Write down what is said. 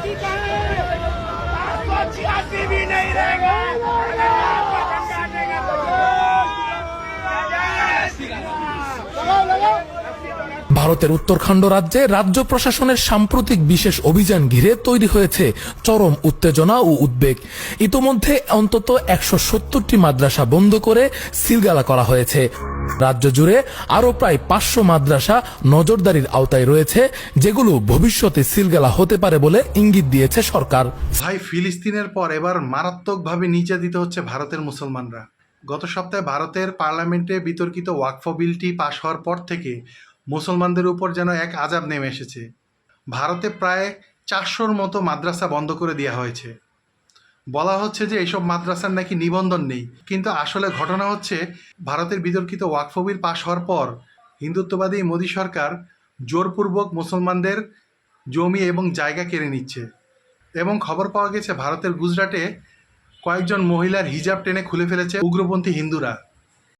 चुका है, 586 भी नहीं रहेगा। अगर आपको धक्का देगा तो ভারতের উত্তরাখণ্ড রাজ্যে রাজ্য প্রশাসনের সাম্প্রতিক বিশেষ অভিযান ঘিরে তৈরি হয়েছে চরম উত্তেজনা ও উদ্বেগ। ইতোমধ্যে অন্তত 170টি মাদ্রাসা বন্ধ করে সিলগালা করা হয়েছে। রাজ্য জুড়ে আরো প্রায় 500 মাদ্রাসা নজরদারির আওতায় রয়েছে, যেগুলো ভবিষ্যতে সিলগালা হতে পারে বলে ইঙ্গিত দিয়েছে সরকার। ভাই, ফিলিস্তিনের পর এবার মারাত্মকভাবে নির্যাতিত হচ্ছে ভারতের মুসলমানরা। গত সপ্তাহে ভারতের পার্লামেন্টে বিতর্কিত ওয়াকফ বিলটি পাশ হওয়ার পর থেকে মুসলমানদের উপর যেন এক আযাব নেমে এসেছে। ভারতে প্রায় 400-র মতো মাদ্রাসা বন্ধ করে দেওয়া হয়েছে। বলা হচ্ছে যে এইসব মাদ্রাসার নাকি নিবন্ধন নেই, কিন্তু আসলে ঘটনা হচ্ছে ভারতের বিতর্কিত ওয়াকফ বিল পাশ হওয়ার পর হিন্দুত্ববাদী মোদী সরকার জোরপূর্বক মুসলমানদের জমি এবং জায়গা কেড়ে নিচ্ছে। এবং খবর পাওয়া গেছে ভারতের গুজরাটে কয়েকজন মহিলার হিজাব টেনে খুলে ফেলেছে উগ্রপন্থী হিন্দুরা।